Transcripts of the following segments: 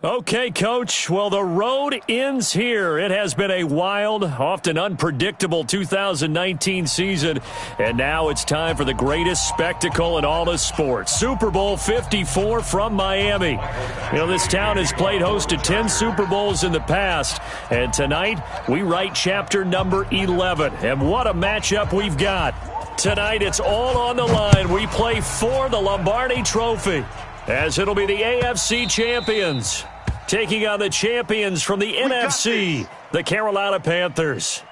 Okay, Coach. Well, the road ends here. It has been a wild, often unpredictable 2019 season, and now it's time for the greatest spectacle in all of sports. Super Bowl 54 from Miami. You know, this town has played host to 10 Super Bowls in the past, and tonight we write chapter number 11. And what a matchup we've got. Tonight it's all on the line. We play for the Lombardi Trophy, as it'll be the AFC champions taking on the champions from the NFC, the Carolina Panthers.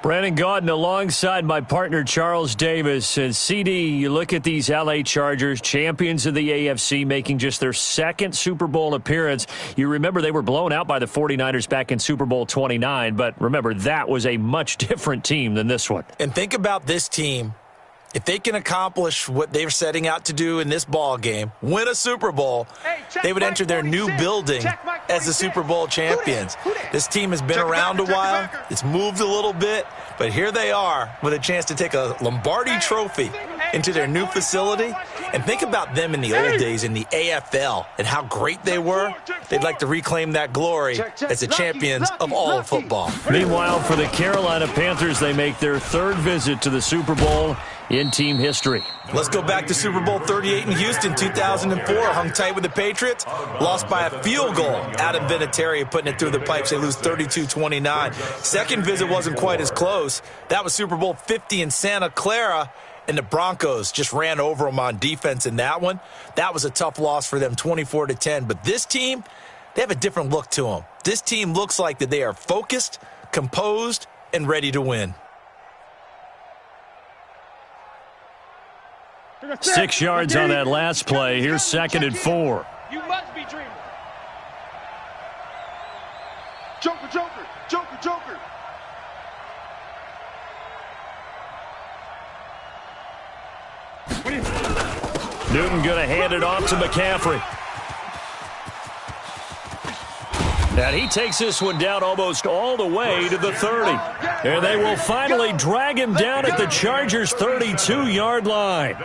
Brandon Gaudin alongside my partner Charles Davis. And CD, you look at these LA Chargers, champions of the AFC, making just their second Super Bowl appearance. You remember they were blown out by the 49ers back in Super Bowl 29, but remember that was a much different team than this one. And think about this team. If they can accomplish what they're setting out to do in this ball game, win a Super Bowl, they would enter their new building as the Super Bowl champions. This team has been around a while. It's moved a little bit, but here they are with a chance to take a Lombardi Trophy into their new facility. And think about them in the old days in the AFL and how great they were. They'd like to reclaim that glory as the champions of all of football. Meanwhile, for the Carolina Panthers, they make their third visit to the Super Bowl in team history. Let's go back to Super Bowl 38 in Houston, 2004. Hung tight with the Patriots. Lost by a field goal. Adam Vinatieri putting it through the pipes. They lose 32-29. Second visit wasn't quite as close. That was Super Bowl 50 in Santa Clara. And the Broncos just ran over them on defense in that one. That was a tough loss for them, 24-10. But this team, they have a different look to them. This team looks like that they are focused, composed, and ready to win. 6 yards on that last play. Here's 2nd and 4. You must be dreaming. Joker, Joker, Joker, Joker. Newton going to hand it off to McCaffrey. And he takes this one down almost all the way to the 30. And they will finally drag him down at the Chargers' 32-yard line.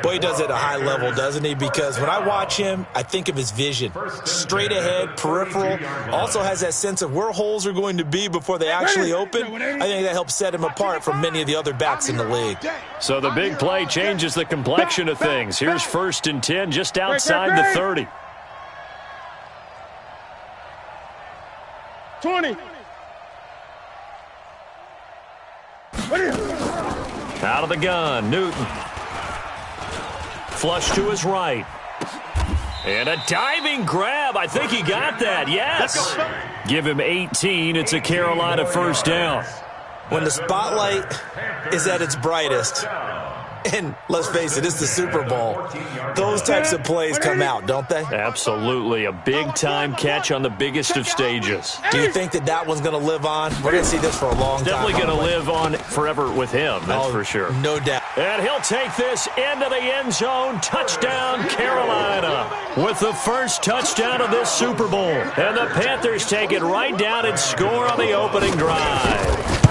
Boy, he does it at a high level, doesn't he? Because when I watch him, I think of his vision. Straight ahead, peripheral. Also has that sense of where holes are going to be before they actually open. I think that helps set him apart from many of the other backs in the league. So the big play changes the complexion of things. Here's 1st and 10 just outside the 30. 20. Out of the gun, Newton. Flush to his right. And a diving grab. I think he got that. Yes. Give him 18. It's a Carolina first down. When the spotlight is at its brightest, and let's face it, it's the Super Bowl, those types of plays come out, don't they? Absolutely. A big-time catch on the biggest of stages. Do you think that that one's going to live on? We're going to see this for a long time. Definitely going to live on forever with him, that's for sure. No doubt. And he'll take this into the end zone. Touchdown, Carolina, with the first touchdown of this Super Bowl. And the Panthers take it right down and score on the opening drive.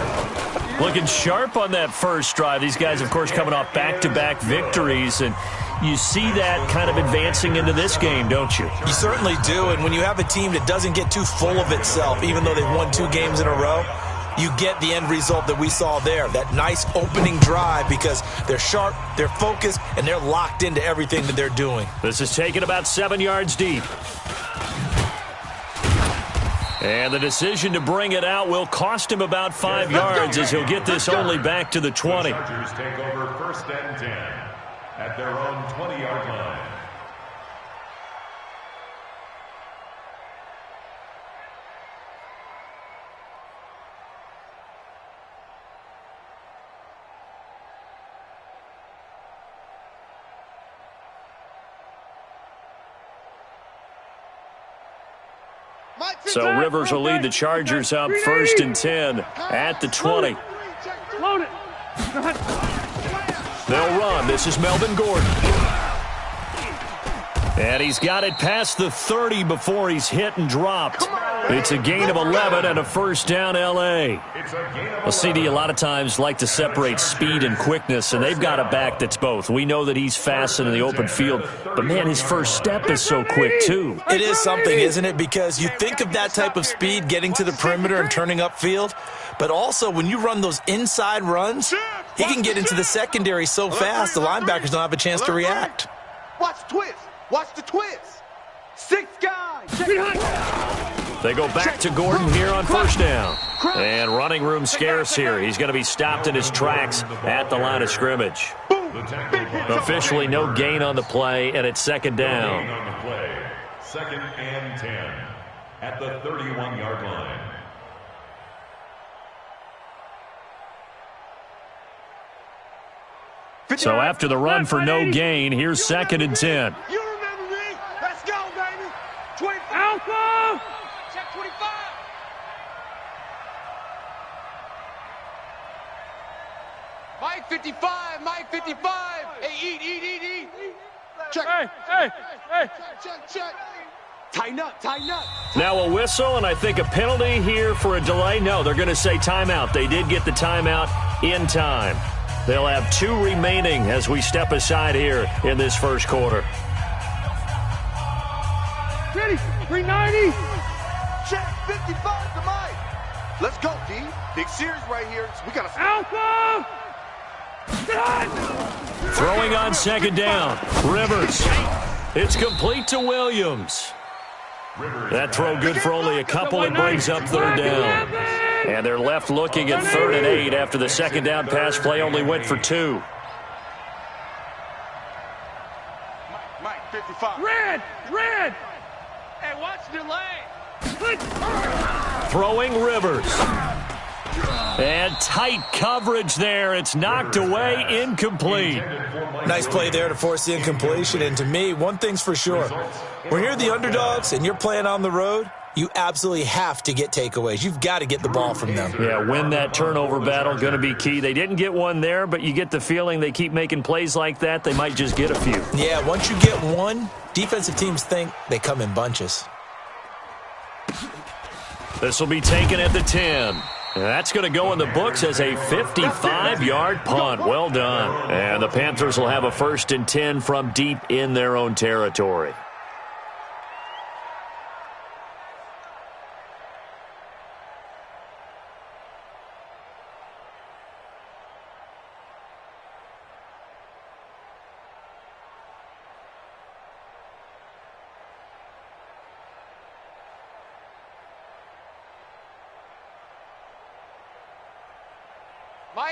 Looking sharp on that first drive. These guys, of course, coming off back-to-back victories, and you see that kind of advancing into this game, don't you? You certainly do, and when you have a team that doesn't get too full of itself, even though they've won 2 games in a row, you get the end result that we saw there, that nice opening drive, because they're sharp, they're focused, and they're locked into everything that they're doing. This is taken about 7 yards deep. And the decision to bring it out will cost him about 5 yards, as he'll get this only back to the 20. The Chargers take over 1st and 10 at their own 20-yard line. So Rivers will lead the Chargers up 1st and 10 at the 20. They'll run. This is Melvin Gordon. And he's got it past the 30 before he's hit and dropped. It's a gain of 11 and a first down, L.A. Well, CD, a lot of times like to separate speed and quickness, and they've got a back that's both. We know that he's fast in the open field, but, man, his first step is so quick, too. It is something, isn't it? Because you think of that type of speed getting to the perimeter and turning upfield, but also when you run those inside runs, he can get into the secondary so fast the linebackers don't have a chance to react. Watch the twist. Watch the twist. 6 guys. They go back to Gordon here on first down. And running room scarce here. He's going to be stopped in his tracks at the line of scrimmage. Officially no gain on the play, and it's second down. Second and 10 at the 31-yard line. So after the run for no gain, here's second and 10. You remember me. Let's go, baby. 25. Alpha. Check 25. Mike 55. Mike 55. Hey, eat. Check. Hey. Check. Tighten up. Now a whistle, and I think a penalty here for a delay. No, they're going to say timeout. They did get the timeout in time. They'll have 2 remaining as we step aside here in this first quarter. Ready, 390. Check 55 to Mike. Let's go, D. Big series right here. We got to Alpha. Throwing on second down. Rivers. It's complete to Williams. That throw good for only a couple. It brings up third down. And they're left looking at 3rd and 8 after the second down pass play only went for 2. Mike 55. Red. Hey, watch the lane. Throwing Rivers. And tight coverage there. It's knocked away, incomplete. Nice play there to force the incompletion. And to me, one thing's for sure. When you're the underdogs and you're playing on the road, you absolutely have to get takeaways. You've got to get the ball from them. Yeah, win that turnover battle, going to be key. They didn't get one there, but you get the feeling they keep making plays like that, they might just get a few. Yeah, once you get one, defensive teams think they come in bunches. This will be taken at the 10. That's going to go in the books as a 55-yard punt. Well done. And the Panthers will have a 1st and 10 from deep in their own territory.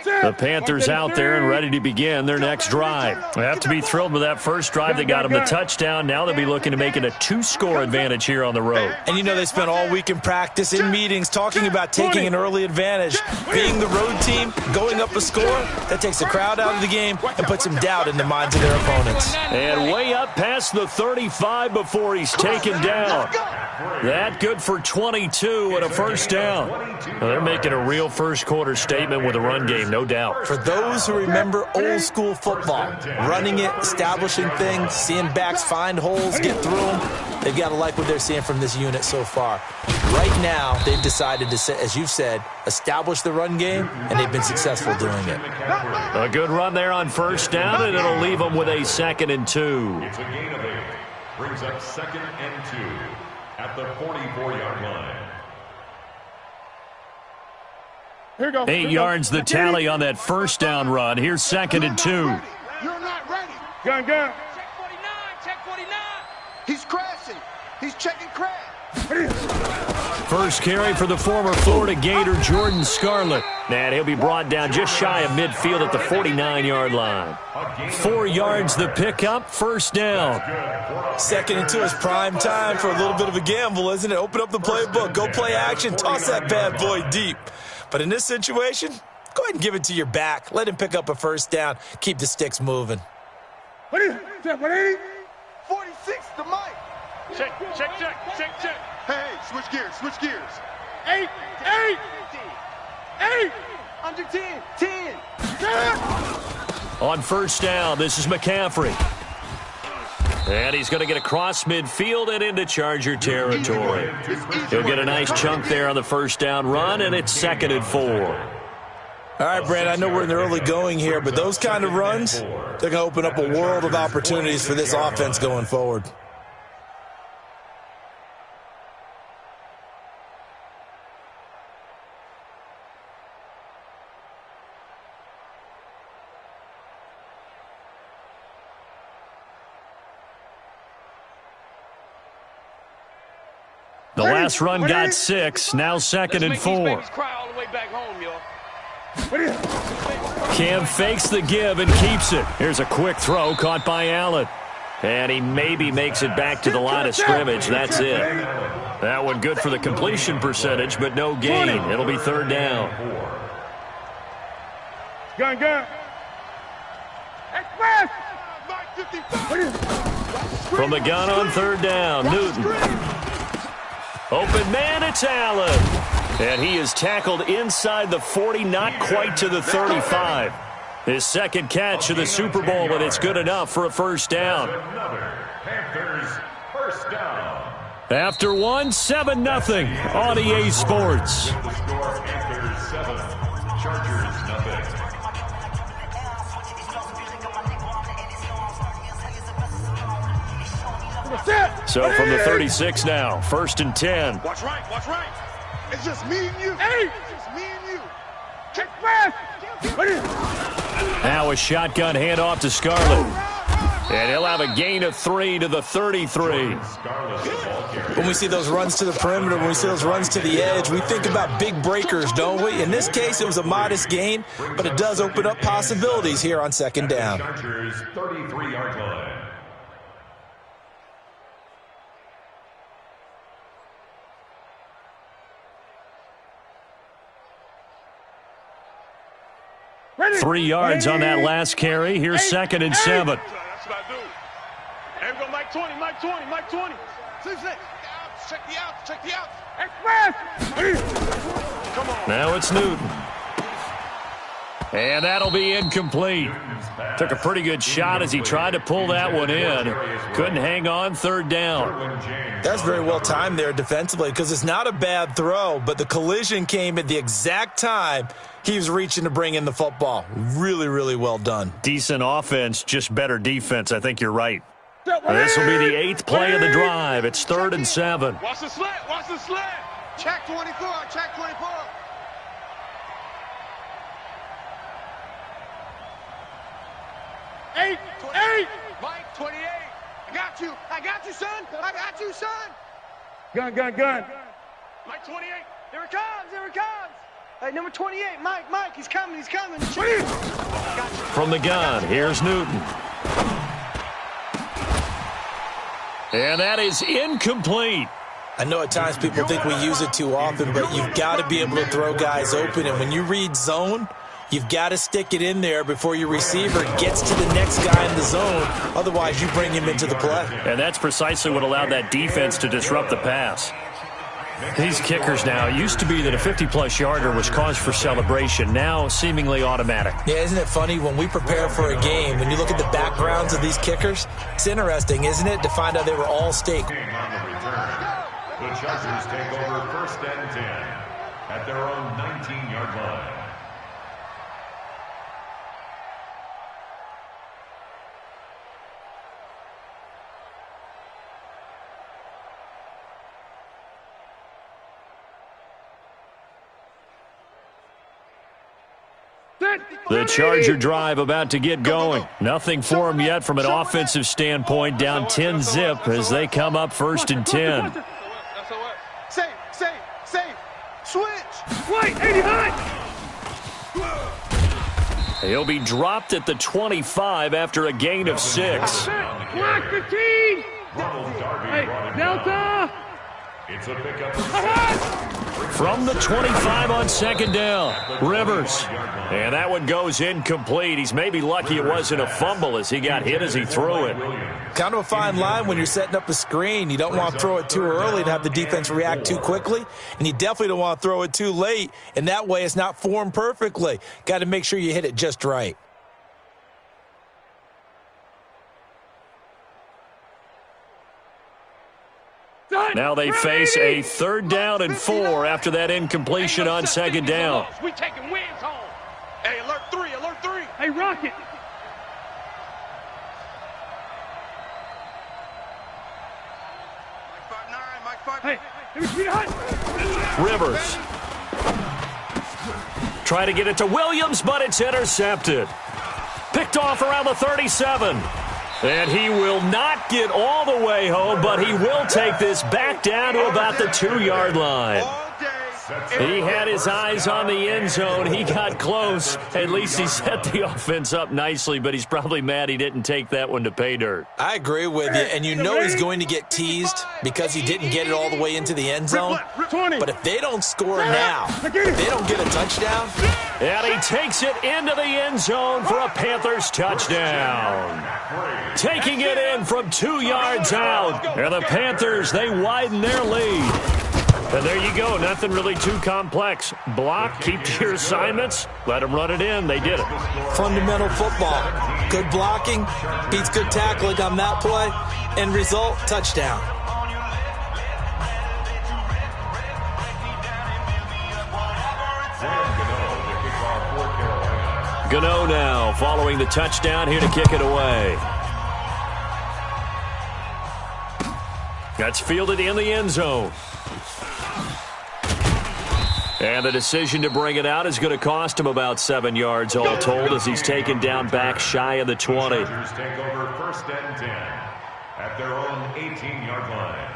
The Panthers out there and ready to begin their next drive. They have to be thrilled with that first drive. They got them the touchdown. Now they'll be looking to make it a 2-score advantage here on the road. And you know they spent all week in practice, in meetings, talking about taking an early advantage. Being the road team, going up a score, that takes the crowd out of the game and puts some doubt in the minds of their opponents. And way up past the 35 before he's taken down. That good for 22 and a first down. Well, they're making a real first-quarter statement with a run game, no doubt. For those who remember old-school football, running it, establishing things, seeing backs find holes, get through them, they've got to like what they're seeing from this unit so far. Right now, they've decided to, as you've said, establish the run game, and they've been successful doing it. A good run there on first down, and it'll leave them with a 2nd and 2. It's a gain of 8. Brings up 2nd and 2 at the 44-yard line. 8 yards the tally on that first down run. Here's 2nd and 2. You're not ready. Gun. Check 49. He's crashing. He's checking crash. First carry for the former Florida Gator, Jordan Scarlett. And he'll be brought down just shy of midfield at the 49-yard line. 4 yards the pickup, first down. 2nd and 2 is prime time for a little bit of a gamble, isn't it? Open up the playbook, go play action, toss that bad boy deep. But in this situation, go ahead and give it to your back. Let him pick up a first down. Keep the sticks moving. 46 to Mike. Check. Hey, switch gears. 8. Under 10. On first down, this is McCaffrey. And he's going to get across midfield and into Charger territory. He'll get a nice chunk there on the first down run, and it's 2nd and 4. All right, Brand, I know we're in the early going here, but those kind of runs, they're going to open up a world of opportunities for this offense going forward. The last run got 6, now 2nd and 4. Cam fakes the give and keeps it. Here's a quick throw caught by Allen. And he maybe makes it back to the line of scrimmage. That's it. That one good for the completion percentage, but no gain. It'll be 3rd down. Gun. From the gun on 3rd down, Newton. Open man, it's Allen. And he is tackled inside the 40, not quite to the 35. His 2nd catch of the Super Bowl, and it's good enough for a 1st down. After one, 7-0 on EA Sports. So from the 36 now, 1st and 10. Watch right. It's just me and you. Hey! It's just me and you. Check fast. Now a shotgun handoff to Scarlett. And he'll have a gain of 3 to the 33. When we see those runs to the perimeter, when we see those runs to the edge, we think about big breakers, don't we? In this case, it was a modest gain, but it does open up possibilities here on 2nd down. Chargers 33-yard line. Ready. 3 yards on that last carry. Here's 2nd and 7. That's what I do. There we go, Mike 20. Check the outs. Express. Come on. Now it's Newton. And that'll be incomplete. Took a pretty good shot as he tried to pull that one in. Couldn't hang on, 3rd down. That's very well timed there defensively because it's not a bad throw, but the collision came at the exact time he was reaching to bring in the football. Really, really well done. Decent offense, just better defense. I think you're right. This will be the 8th play of the drive. It's 3rd and 7. Watch the slant. Check 24. 8. Mike 28. I got you, son. Gun. Mike 28. Here it comes. Hey, number 28, Mike, he's coming. From the gun, here's Newton. And that is incomplete. I know at times people think we use it too often, but you've got to be able to throw guys open. And when you read zone, you've got to stick it in there before your receiver gets to the next guy in the zone. Otherwise, you bring him into the play. And that's precisely what allowed that defense to disrupt the pass. These kickers now, it used to be that a 50-plus yarder was cause for celebration, now seemingly automatic. Yeah, isn't it funny when we prepare for a game, when you look at the backgrounds of these kickers, it's interesting, isn't it, to find out they were all state. The Chargers take over 1st and 10 at their own 19-yard line. The Charger drive about to get going. Nothing for them yet from an offensive standpoint, down 10-zip as they come up 1st and 10. Safe. Switch. Wait, 89. He'll be dropped at the 25 after a gain of 6. Black 15. Hey, Delta. It's a pickup. From the 25 on 2nd down, Rivers. And that one goes incomplete. He's maybe lucky it wasn't a fumble as he got hit as he threw it. Kind of a fine line when you're setting up a screen. You don't want to throw it too early to have the defense react too quickly, and you definitely don't want to throw it too late, and that way it's not formed perfectly. Got to make sure you hit it just right. Now they face a 3rd down and 4 after that incompletion on 2nd down. We taking wins home. Hey, alert 3, alert 3. Hey, Rocket. Hey, Rivers. Try to get it to Williams, but it's intercepted. Picked off around the 37. And he will not get all the way home, but he will take this back down to about the 2-yard line. He had his eyes on the end zone. He got close. At least he set the offense up nicely, but he's probably mad he didn't take that one to pay dirt. I agree with you, and you know he's going to get teased because he didn't get it all the way into the end zone. But if they don't score now, if they don't get a touchdown. And he takes it into the end zone for a Panthers touchdown. Taking it in from 2 yards out. And the Panthers, they widen their lead. And there you go. Nothing really too complex. Block, keep to your assignments, let them run it in. They did it. Fundamental football. Good blocking beats good tackling on that play. End result, touchdown. Gano now following the touchdown here to kick it away. That's fielded in the end zone. And the decision to bring it out is going to cost him about 7 yards all told as he's taken down back shy of the 20. Take over 1st and 10 at their own 18-yard line.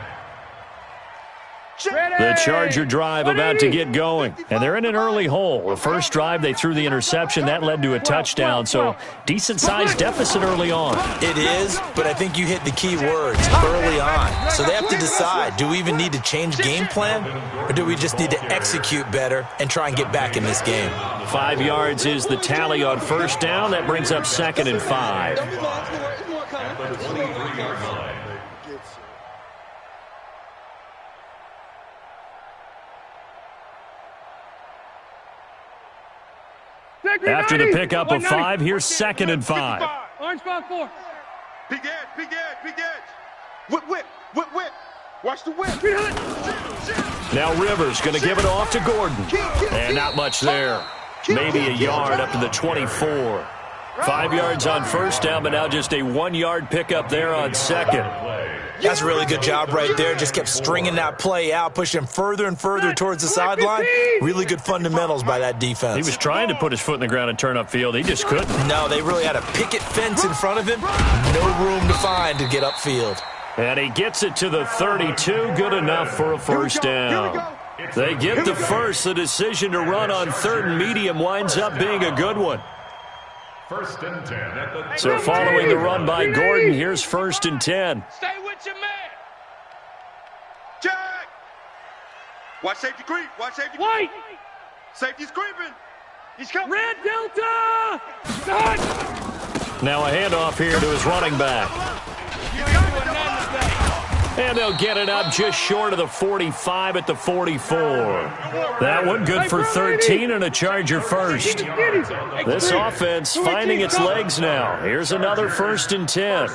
The Charger drive about to get going, and they're in an early hole. The first drive, they threw the interception. That led to a touchdown, so decent-sized deficit early on. It is, but I think you hit the key words, early on. So they have to decide, do we even need to change game plan, or do we just need to execute better and try and get back in this game? 5 yards is the tally on 1st down. That brings up 2nd and 5. After the pickup of 5, here's 2nd and 5. Orange 5-4. Big edge, big edge, big edge. Whip, whip, whip, whip. Watch the whip. Now Rivers going to give it off to Gordon. And not much there. Maybe a yard up to the 24. 5 yards on 1st down, but now just a 1-yard pickup there on 2nd. That's a really good job right there. Just kept stringing that play out, pushing him further and further towards the sideline. Really good fundamentals by that defense. He was trying to put his foot in the ground and turn upfield. He just couldn't. No, they really had a picket fence in front of him. No room to find to get upfield. And he gets it to the 32. Good enough for a 1st down. They get the first. The decision to run on 3rd and medium winds up being a good one. 1st and 10 at the... So following the run by Gordon, here's 1st and 10. Stay with your man. Check. Watch safety creep. Watch safety creep. White. Safety's creeping. He's coming. Red Delta. Now a handoff here to his running back. And they'll get it up just short of the 45 at the 44. That one good for 13 and a Charger first. This offense finding its legs now. Here's another 1st and 10.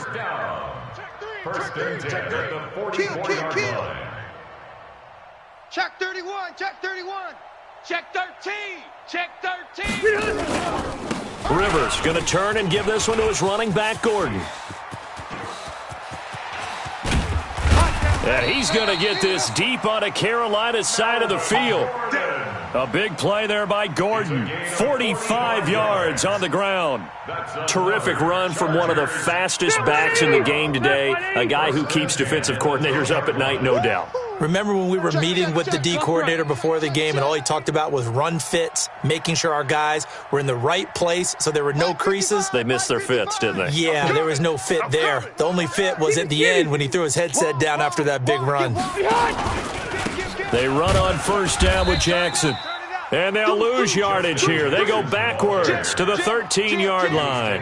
1st and 10 at the 44-yard line. Check 31. Check 31. Check 13. Check 13. Rivers going to turn and give this one to his running back, Gordon. And he's going to get this deep onto Carolina's side of the field. A big play there by Gordon. 45 yards on the ground. Terrific run from one of the fastest backs in the game today. A guy who keeps defensive coordinators up at night, no doubt. Remember when we were meeting with the D coordinator before the game and all he talked about was run fits, making sure our guys were in the right place so there were no creases? They missed their fits, didn't they? Yeah, there was no fit there. The only fit was at the end when he threw his headset down after that big run. They run on 1st down with Jackson. And they'll lose yardage here. They go backwards to the 13-yard line.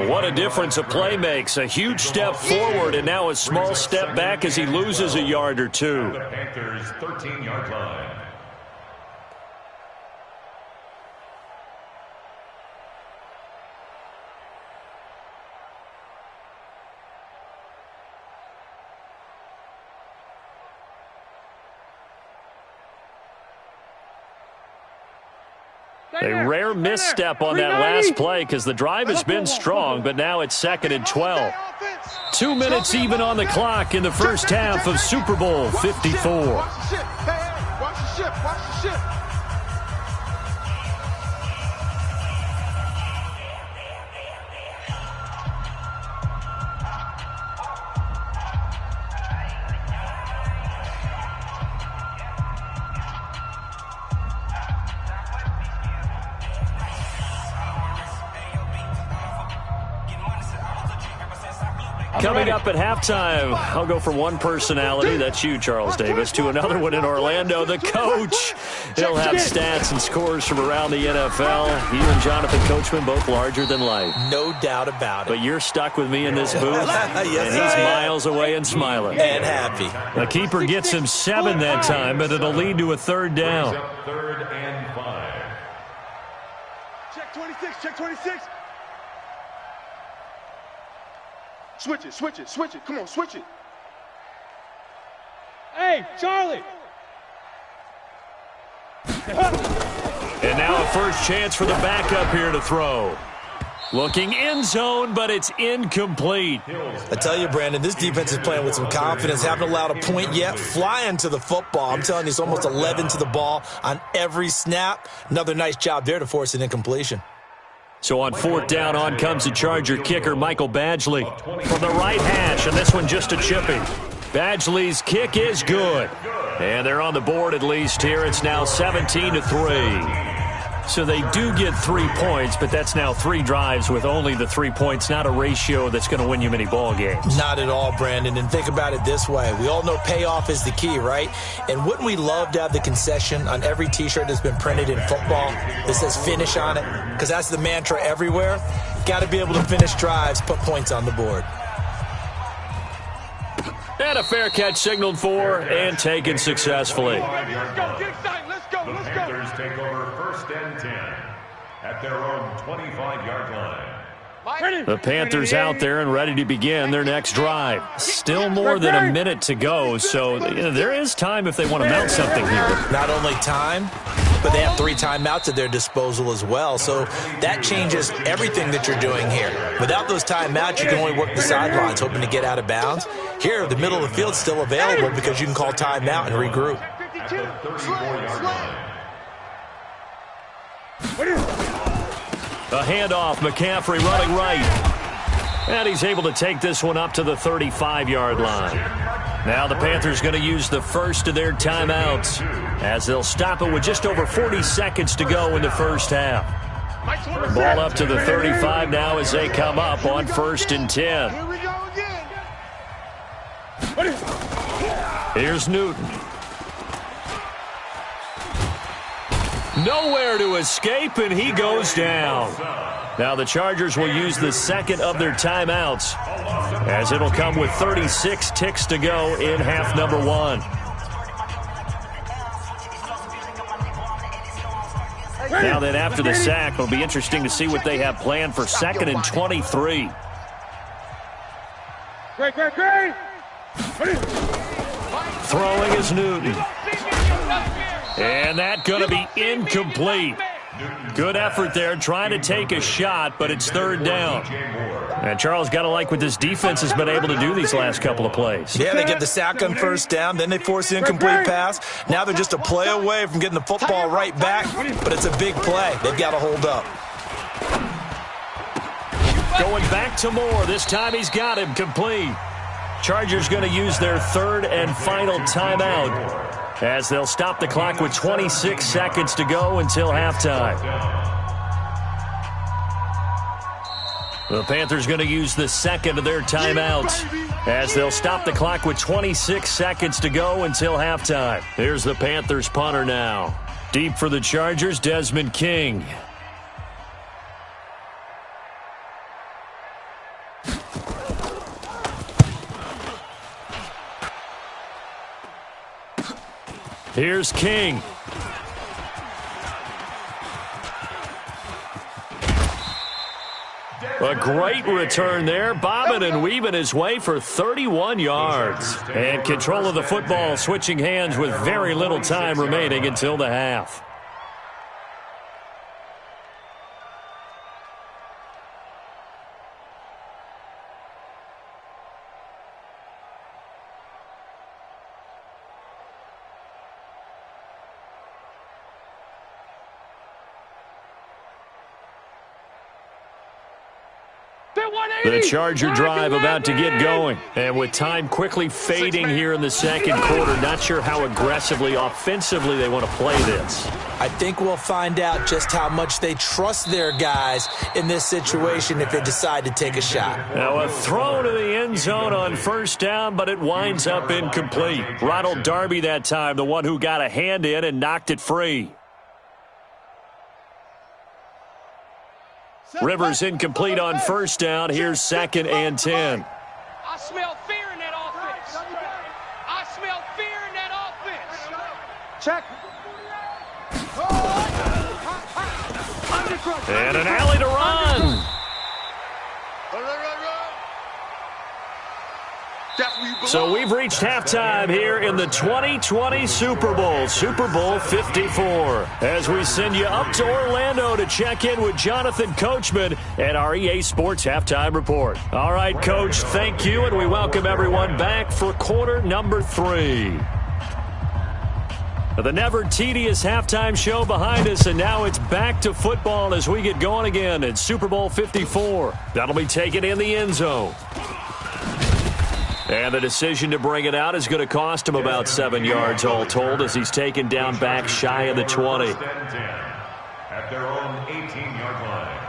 What a difference a play makes. A huge step forward and now a small step back as he loses a yard or two. The Panthers' 13-yard line. A rare misstep on that last play because the drive has been strong, but now it's 2nd and 12. 2 minutes even on the clock in the first half of Super Bowl 54. Watch the ship. Watch the ship. Watch the ship. Coming up at halftime, I'll go from one personality, that's you, Charles Davis, to another one in Orlando, the coach. He'll have stats and scores from around the NFL. You and Jonathan Coachman, both larger than life. No doubt about it. But you're stuck with me in this booth, Yes, and he's miles away and smiling. And happy. The keeper gets him 7 that time, but it'll lead to a 3rd down. 3rd and 5. Check 26. Check 26. Switch it, switch it, switch it. Come on, switch it. Hey, Charlie. And now a first chance for the backup here to throw. Looking end zone, but it's incomplete. I tell you, Brandon, this defense is playing with some confidence. Haven't allowed a point yet. Flying to the football. I'm telling you, it's almost 11 to the ball on every snap. Another nice job there to force an incompletion. So on 4th down, on comes the Charger kicker, Michael Badgley, from the right hash, and this one just a chipping. Badgley's kick is good. And they're on the board at least here. It's now 17-3. So they do get 3 points, but that's now 3 drives with only the 3 points, not a ratio that's going to win you many ball games. Not at all, Brandon. And think about it this way. We all know payoff is the key, right? And wouldn't we love to have the concession on every T-shirt that's been printed in football that says finish on it? Because that's the mantra everywhere. Got to be able to finish drives, put points on the board. And a fair catch signaled for and taken successfully. Let's go. Get excited. Let's go. The Let's go. Panthers take over 1st and 10 at their own 25-yard line. The Panthers out there and ready to begin their next drive. Still more than a minute to go, so there is time if they want to mount something here. Not only time, but they have 3 timeouts at their disposal as well. So that changes everything that you're doing here. Without those timeouts, you can only work the sidelines, hoping to get out of bounds. Here, the middle of the field is still available because you can call timeout and regroup. At the 34-yard line. A handoff, McCaffrey running right. And he's able to take this one up to the 35-yard line. Now the Panthers going to use the first of their timeouts as they'll stop it with just over 40 seconds to go in the first half. Ball up to the 35 now as they come up on 1st and 10. Here we go again. Here's Newton. Nowhere to escape, and he goes down. Now the Chargers will use the second of their timeouts as it'll come with 36 ticks to go in half number 1. Now then, after the sack, it'll be interesting to see what they have planned for 2nd and 23. Great. Throwing is Newton. And that's going to be incomplete. Good effort there, trying to take a shot, but it's 3rd down. And Charles, got to like what this defense has been able to do these last couple of plays. Yeah, they get the sack on 1st down, then they force the incomplete pass. Now they're just a play away from getting the football right back, but it's a big play. They've got to hold up. Going back to Moore. This time he's got him complete. Chargers going to use their 3rd and final timeout as they'll stop the clock with 26 seconds to go until halftime. The Panthers going to use the second of their timeouts as they'll stop the clock with 26 seconds to go until halftime. Here's the Panthers punter now. Deep for the Chargers, Desmond King. Here's King. A great return there, bobbing and weaving his way for 31 yards. And control of the football switching hands with very little time remaining until the half. The Charger drive about to get going. And with time quickly fading here in the second quarter, not sure how aggressively, offensively they want to play this. I think we'll find out just how much they trust their guys in this situation if they decide to take a shot. Now a throw to the end zone on first down, but it winds up incomplete. Ronald Darby that time, the one who got a hand in and knocked it free. Rivers incomplete on first down. Here's 2nd and 10. I smell fear in that offense. I smell fear in that offense. Check. And an alley to run. So we've reached halftime here in the 2020 Super Bowl, Super Bowl 54. As we send you up to Orlando to check in with Jonathan Coachman and our EA Sports Halftime Report. All right, Coach, thank you, and we welcome everyone back for quarter number 3. The never tedious halftime show behind us, and now it's back to football as we get going again in Super Bowl 54. That'll be taken in the end zone. And the decision to bring it out is going to cost him about 7 yards all told as he's taken down back shy of the 20. At their own 18-yard line.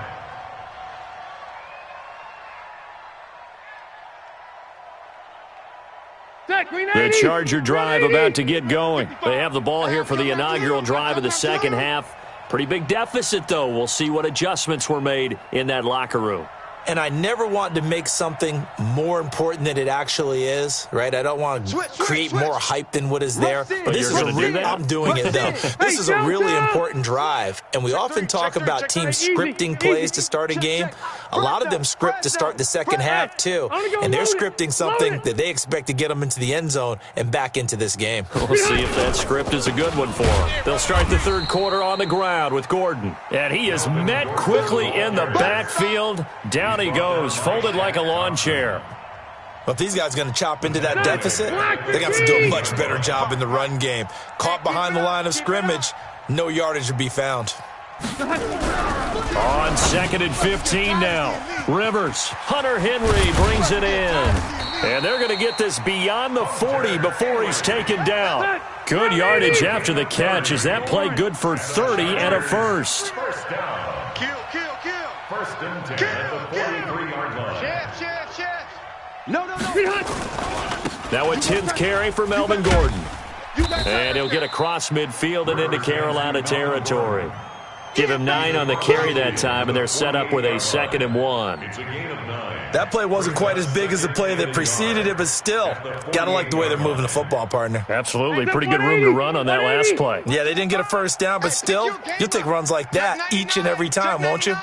The Charger drive about to get going. They have the ball here for the inaugural drive of the second half. Pretty big deficit, though. We'll see what adjustments were made in that locker room. And I never want to make something more important than it actually is, right? I don't want to create more hype than what is there. But this is I'm doing it, though. This is a really important drive. And we often talk about teams scripting plays to start a game. A lot of them script to start the second half, too. And they're scripting something that they expect to get them into the end zone and back into this game. We'll see if that script is a good one for them. They'll start the third quarter on the ground with Gordon. And he is met quickly in the backfield. Down he goes, folded like a lawn chair. Well, if these guys are going to chop into that deficit, they got to do a much better job in the run game. Caught behind the line of scrimmage, no yardage to be found. On 2nd and 15 now. Rivers, Hunter Henry brings it in. And they're going to get this beyond the 40 before he's taken down. Good yardage after the catch. Is that play good for 30 and a first? First down. First and 10 at the 43-yard line. No. Now a 10th carry for Melvin Gordon. And he'll get across midfield and into Carolina territory. Give him 9 on the carry that time, and they're set up with a 2nd and 1. It's a gain of 9. That play wasn't quite as big as the play that preceded it, but still, got to like the way they're moving the football, partner. Absolutely. Pretty good room to run on that last play. Yeah, they didn't get a first down, but still, you'll take runs like that each and every time, won't you?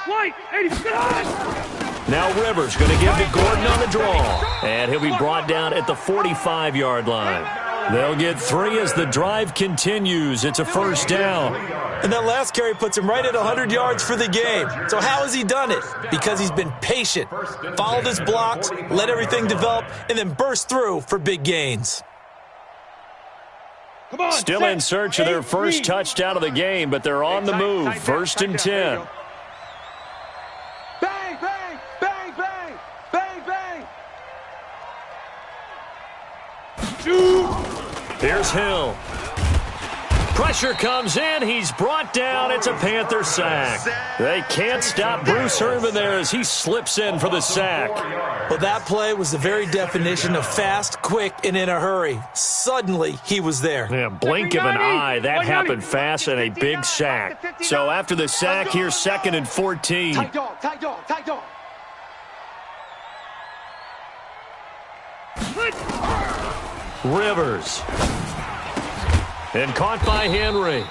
Now Rivers going to give to Gordon on the draw. And he'll be brought down at the 45-yard line. They'll get 3 as the drive continues. It's a first down. And that last carry puts him right at 100 yards for the game. So how has he done it? Because he's been patient, followed his blocks, let everything develop, and then burst through for big gains. Still in search of their first touchdown of the game, but they're on the move. 1st and 10. Bang, bang, bang, bang, bang, bang. Here's Hill. Pressure comes in. He's brought down. It's a Panther sack. They can't stop Bruce Irvin there as he slips in for the sack. Well, that play was the very definition of fast, quick, and in a hurry. Suddenly, he was there. Yeah, blink of an eye. That happened fast and a big sack. So after the sack, here's 2nd and 14. Tight dog. Rivers. And caught by Henry.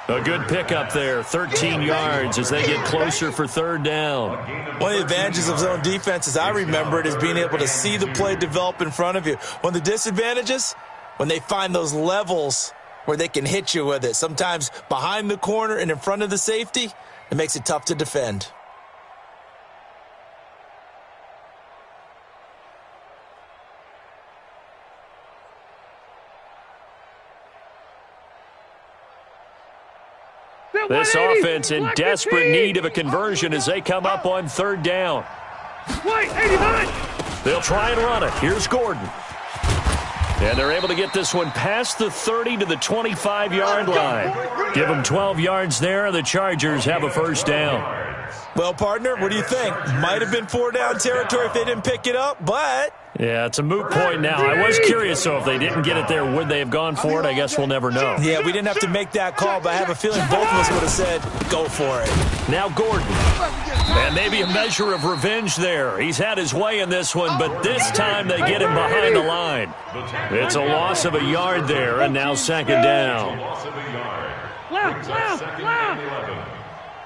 A good pickup there, 13 yards as they get closer for 3rd down. One of the advantages of zone defense, as I remember it, is being able to see the play develop in front of you. One of the disadvantages, when they find those levels where they can hit you with it, sometimes behind the corner and in front of the safety, it makes it tough to defend. This offense in desperate need of a conversion as they come up on 3rd down. Wait, 89. They'll try and run it. Here's Gordon. And they're able to get this one past the 30 to the 25-yard line. Give them 12 yards there, and the Chargers have a first down. Well, partner, what do you think? Might have been 4-down territory if they didn't pick it up, but... Yeah, it's a moot point now. I was curious, so if they didn't get it there, would they have gone for it? I guess we'll never know. Yeah, we didn't have to make that call, but I have a feeling both of us would have said, go for it. Now Gordon. And maybe a measure of revenge there. He's had his way in this one, but this time they get him behind the line. It's a loss of a yard there, and now second down. Left.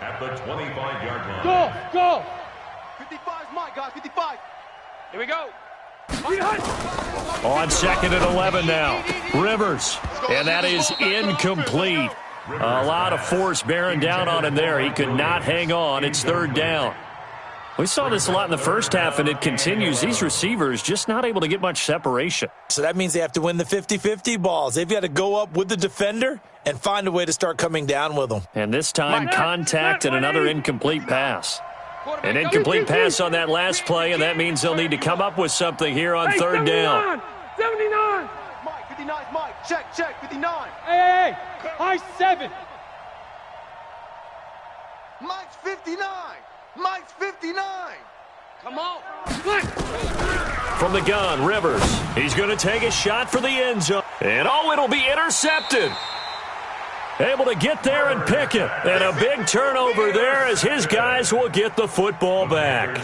At the 25-yard line. Go. 55 is mine, guys. 55. Here we go. On second and 11 now. Rivers. And that is incomplete. A lot of force bearing down on him there. He could not hang on. It's third down. We saw this a lot in the first half, and it continues. These receivers just not able to get much separation. So that means they have to win the 50-50 balls. They've got to go up with the defender and find a way to start coming down with them. And this time, contact and another incomplete pass. An incomplete pass on that last play, and that means they'll need to come up with something here on third down. 79. Mike, 59 is Mike. Check, 59. Hey. High 7. Mike's 59. Mike's 59. Come on. From the gun, Rivers. He's going to take a shot for the end zone. And, it'll be intercepted. Able to get there and pick it. And a big turnover there as his guys will get the football back.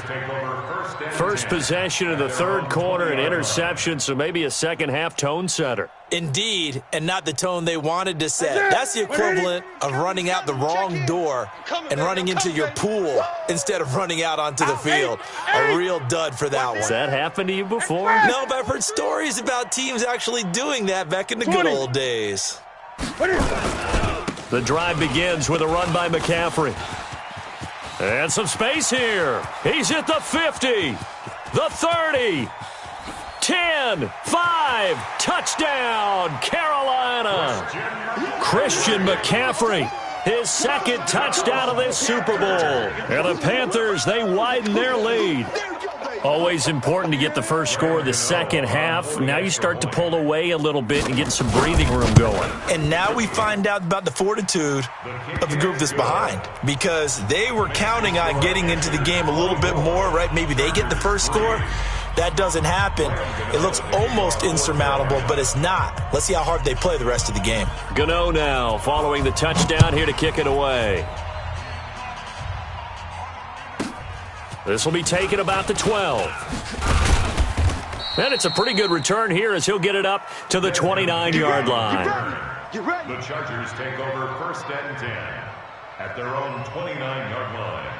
First possession of the third quarter, an interception, so maybe a second-half tone setter. Indeed, and not the tone they wanted to set. That's the equivalent of running out the wrong door and running into your pool instead of running out onto the field. A real dud for that one. Has that happened to you before? No, but I've heard stories about teams actually doing that back in the good old days. The drive begins with a run by McCaffrey. And some space here. He's at the 50, the 30, 10, 5, touchdown, Carolina. Christian McCaffrey, his second touchdown of this Super Bowl. And the Panthers, they widen their lead. Always important to get the first score of the second half. Now you start to pull away a little bit and get some breathing room going. And now we find out about the fortitude of the group that's behind, because they were counting on getting into the game a little bit more, right? Maybe they get the first score. That doesn't happen. It looks almost insurmountable, but it's not. Let's see how hard they play the rest of the game. Gano now following the touchdown here to kick it away. This will be taken about the 12. And it's a pretty good return here as he'll get it up to the 29-yard line. The Chargers take over first and 10 at their own 29-yard line.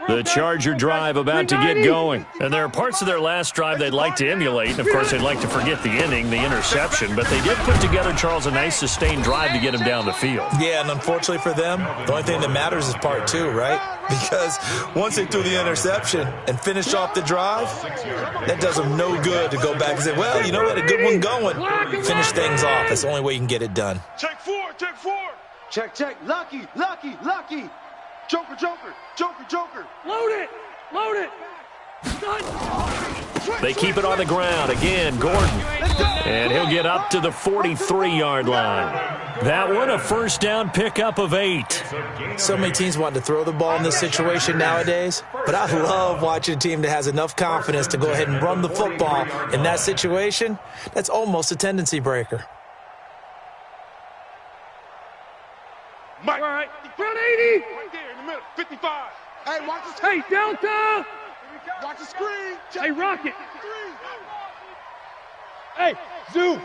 The Charger drive about to get going. And there are parts of their last drive they'd like to emulate. And, of course, they'd like to forget the inning, the interception. But they did put together, Charles, a nice sustained drive to get him down the field. Yeah, and unfortunately for them, the only thing that matters is part two, right? Because once they threw the interception and finished off the drive, that does them no good to go back and say, well, you know what, a good one going. Finish things off. That's the only way you can get it done. Check 4. Check. Lucky. Joker. Load it. They keep it on the ground. Again, Gordon. And he'll get up to the 43-yard line. That one, a first down pickup of 8. So many teams want to throw the ball in this situation nowadays, but I love watching a team that has enough confidence to go ahead and run the football in that situation. That's almost a tendency breaker. Mike. All right. Front 80. Right there in the middle. 55. Hey, watch the screen. Hey, Delta. Watch the screen. Hey, Rocket. Hey, Zoo.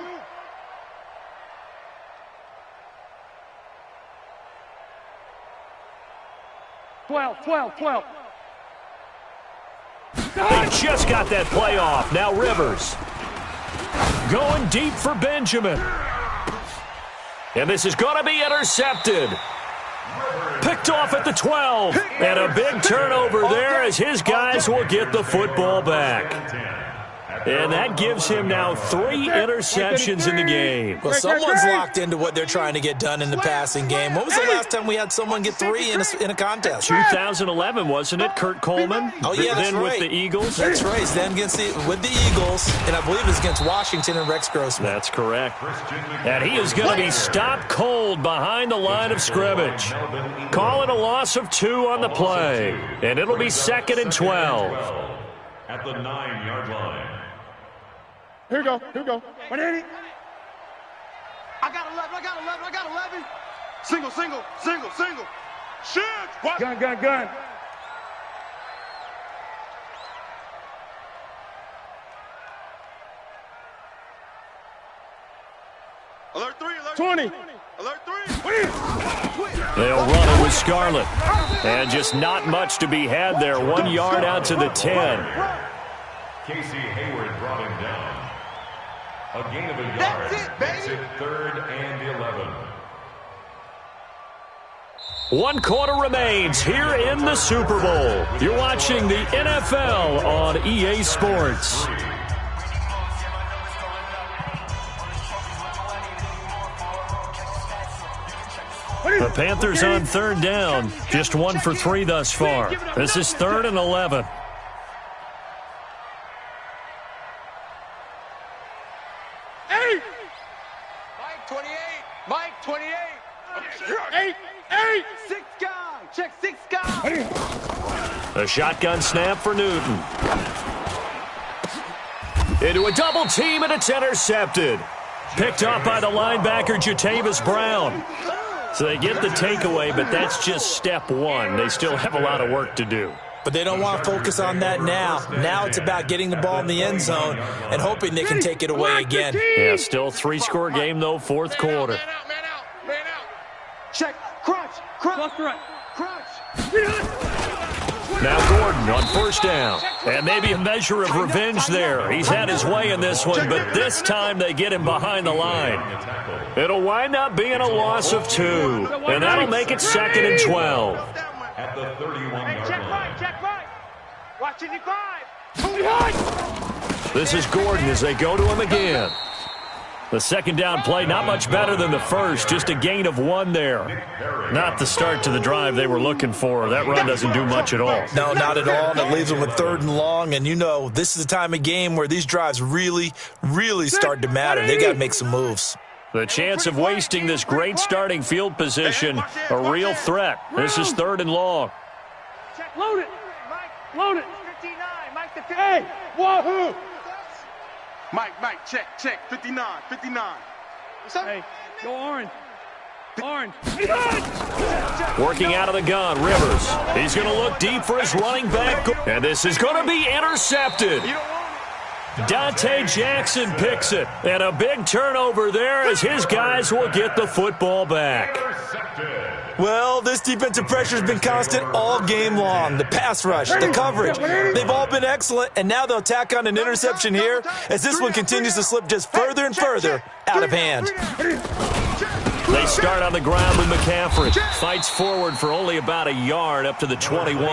Twelve. They just got that play off. Now Rivers. Going deep for Benjamin. And this is going to be intercepted. Picked off at the 12. And a big turnover there as his guys will get the football back. And that gives him now 3 interceptions in the game. Well, someone's locked into what they're trying to get done in the passing game. When was the last time we had someone get 3 in a contest? 2011, wasn't it, Kurt Coleman? Oh, yeah, that's then right. with the Eagles. That's right. Then with the Eagles, and I believe it's against Washington and Rex Grossman. That's correct. And he is going to be stopped cold behind the line of scrimmage. Call it a loss of 2 on the play. And it'll be 2nd and 12. At the 9-yard line. Here we go. 180. I got 11. Single. Shoot. Gun. Alert 3. 20. Alert 3. They'll run it with Scarlett. And just not much to be had there. 1 yard out to the 10. Casey Hayward brought him down. A gain of a yard. That's it, baby. Makes it 3rd and 11. 1 quarter remains here in the Super Bowl. You're watching the NFL on EA Sports. The Panthers on 3rd down. Just 1 for 3 thus far. This is 3rd and 11. Mike 28. 8. 6 guy. Check 6 guy. A shotgun snap for Newton. Into a double team, and it's intercepted. Picked up by the linebacker, Jatavis Brown. So they get the takeaway, but that's just step 1. They still have a lot of work to do. But they don't want to focus on that now. Now it's about getting the ball in the end zone and hoping they can take it away again. Yeah, still 3-score game, though, 4th quarter. Man out. Check. Crunch. Now Gordon on 1st down. And maybe a measure of revenge there. He's had his way in this one, but this time they get him behind the line. It'll wind up being a loss of 2. And that'll make it 2nd and 12. At the 31-yard line. Check right. Watch it, 5. This is Gordon as they go to him again. The 2nd down play, not much better than the first, just a gain of 1 there. Not the start to the drive they were looking for. That run doesn't do much at all. No, not at all, and it leaves them with 3rd and long, and you know this is the time of game where these drives really start to matter. They got to make some moves. The chance of wasting this great starting field position, a real threat. This is 3rd and long. Check. Load it. 59. Mike the 50. Hey, whoa. Mike, check. 59. Hey, go orange. Working out of the gun, Rivers. He's going to look deep for his running back. And this is going to be intercepted. Dante Jackson picks it. And a big turnover there as his guys will get the football back. Well, this defensive pressure has been constant all game long. The pass rush, the coverage, they've all been excellent, and now they'll tack on an interception here as this one continues to slip just further and further out of hand. They start on the ground with McCaffrey. Fights forward for only about a yard up to the 21.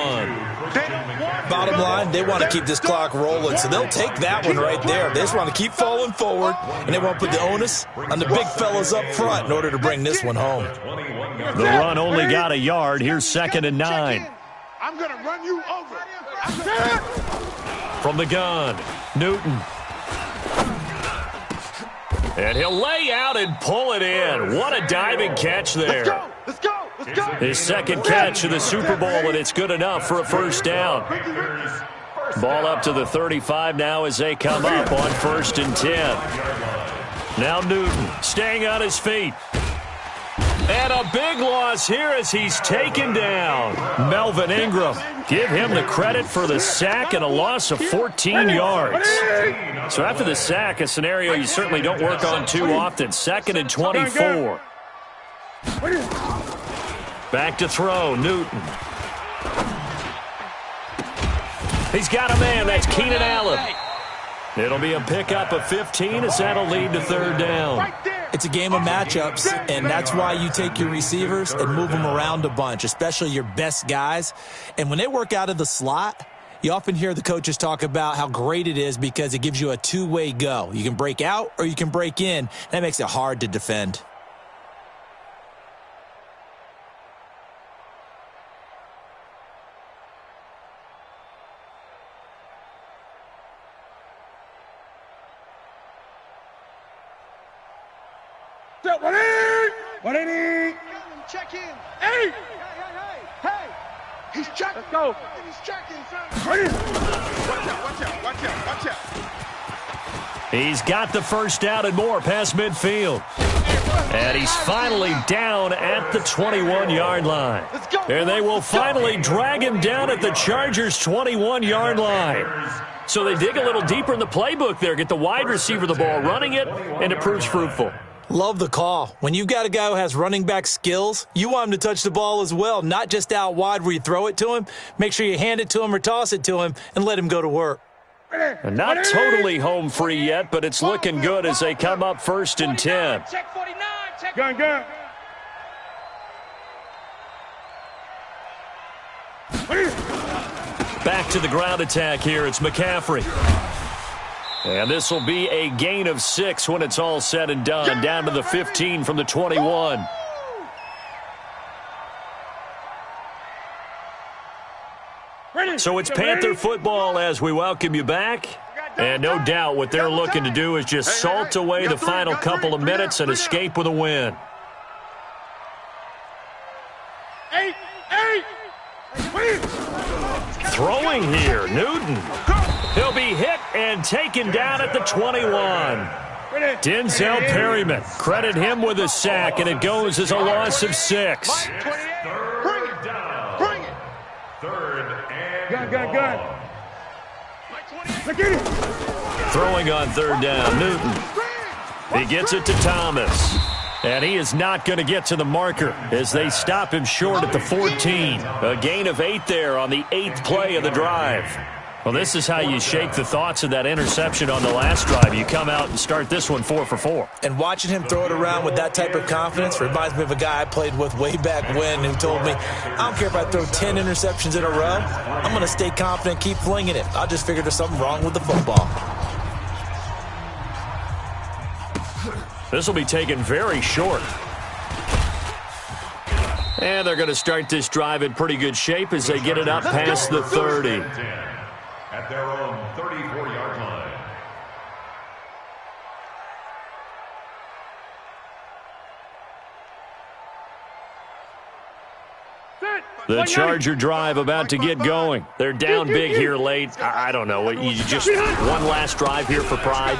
Bottom line, they want to keep this clock rolling, so they'll take that one right there. They just want to keep falling forward, and they won't put the onus on the big fellas up front in order to bring this one home. The run only got a yard. Here's 2nd and 9. I'm going to run you over. From the gun, Newton. And he'll lay out and pull it in. What a diving catch there. Let's go. His 2nd catch of the Super Bowl, and it's good enough for a 1st down. Ball up to the 35 now as they come up on 1st and 10. Now Newton staying on his feet. And a big loss here as he's taken down. Melvin Ingram. Give him the credit for the sack and a loss of 14 yards. So after the sack, a scenario you certainly don't work on too often. 2nd and 24. Back to throw, Newton. He's got a man, that's Keenan Allen. It'll be a pickup of 15 as that'll lead to 3rd down. It's a game of matchups, and that's why you take your receivers and move them around a bunch, especially your best guys. And when they work out of the slot, You often hear the coaches talk about how great it is because it gives you a two-way go. You can break out or you can break in. That makes it hard to defend. Check in. Hey! Hey! He's checking. Let's go. He's checking, son. Watch out. He's got the first down and more past midfield. And he's finally down at the 21-yard line. And they will finally drag him down at the Chargers' 21-yard line. So they dig a little deeper in the playbook there, get the wide receiver the ball, running it, and it proves fruitful. Love the call. When you've got a guy who has running back skills, you want him to touch the ball as well, not just out wide where you throw it to him. Make sure you hand it to him or toss it to him and let him go to work. And not totally home free yet, but it's looking good as they come up 1st and 10. Check 49. Check gun. Back to the ground attack here. It's McCaffrey. And this will be a gain of 6 when it's all said and done. Down to the 15 from the 21. So it's Panther football as we welcome you back. And no doubt what they're looking to do is just salt away the final couple of minutes and escape with a win. Throwing here, Newton. He'll be hit and taken down at the 21. Denzel Perryman, credit him with a sack, and it goes as a loss of 6. Bring it. Third and Gun. Throwing on 3rd down, Newton. He gets it to Thomas. And he is not going to get to the marker as they stop him short at the 14. A gain of 8 there on the 8th play of the drive. Well, this is how you shake the thoughts of that interception on the last drive. You come out and start this one 4 for 4. And watching him throw it around with that type of confidence reminds me of a guy I played with way back when who told me, I don't care if I throw 10 interceptions in a row. I'm going to stay confident, keep flinging it. I just figured there's something wrong with the football. This will be taken very short. And they're going to start this drive in pretty good shape as they get it up past the 30. at their own 34-yard line. The Charger drive about to get going. They're down big here late. I don't know. You just one last drive here for pride.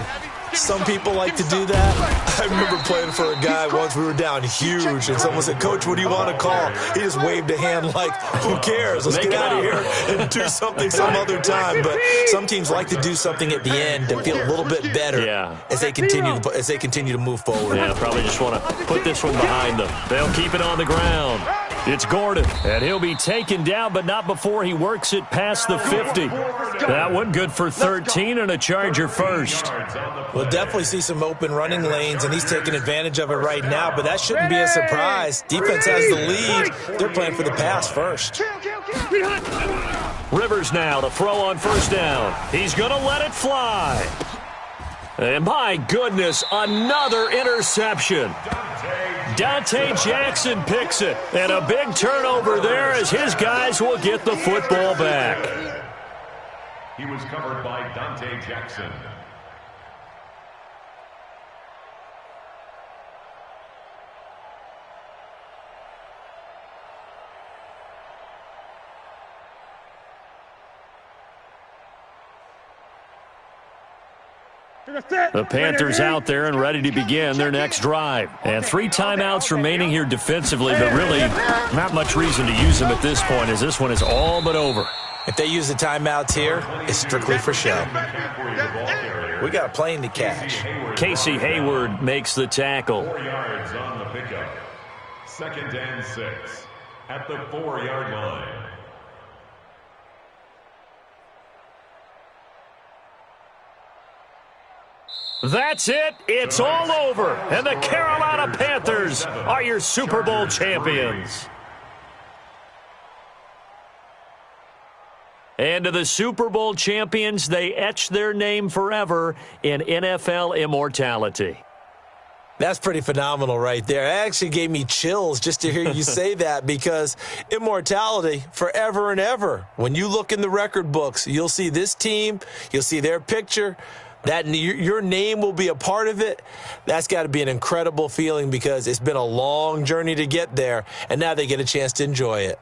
Some people like to do that. I remember playing for a guy once. We were down huge, and someone said, "Coach, what do you want to call?" He just waved a hand like, "Who cares? Let's get out of here and do something some other time." But some teams like to do something at the end to feel a little bit better as they continue to move forward. Yeah, probably just want to put this one behind them. They'll keep it on the ground. It's Gordon, and he'll be taken down, but not before he works it past the 50. That one good for 13 and a Charger first. We'll definitely see some open running lanes, and he's taking advantage of it right now, but that shouldn't be a surprise. Defense has the lead. They're playing for the pass first. Rivers now to throw on first down. He's going to let it fly. And my goodness, another interception. Dante Jackson picks it. And a big turnover there as his guys will get the football back. He was covered by Dante Jackson. The Panthers out there and ready to begin their next drive. And 3 timeouts remaining here defensively, but really not much reason to use them at this point as this one is all but over. If they use the timeouts here, it's strictly for show. We got a plane to catch. Casey Hayward makes the tackle. 4 yards on the pickup. 2nd and 6 at the 4-yard line. That's it. It's all over. And the Carolina Panthers are your Super Bowl champions. And to the Super Bowl champions, they etch their name forever in NFL immortality. That's pretty phenomenal right there. It actually gave me chills just to hear you say that, because immortality forever and ever. When you look in the record books, you'll see this team, you'll see their picture, that your name will be a part of it. That's got to be an incredible feeling, because it's been a long journey to get there, and now they get a chance to enjoy it.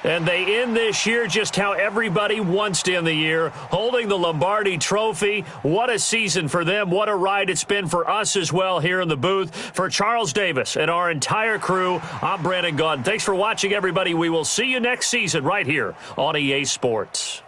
And they end this year just how everybody wants to end the year, holding the Lombardi Trophy. What a season for them. What a ride it's been for us as well here in the booth. For Charles Davis and our entire crew, I'm Brandon Gaudin. Thanks for watching, everybody. We will see you next season right here on EA Sports.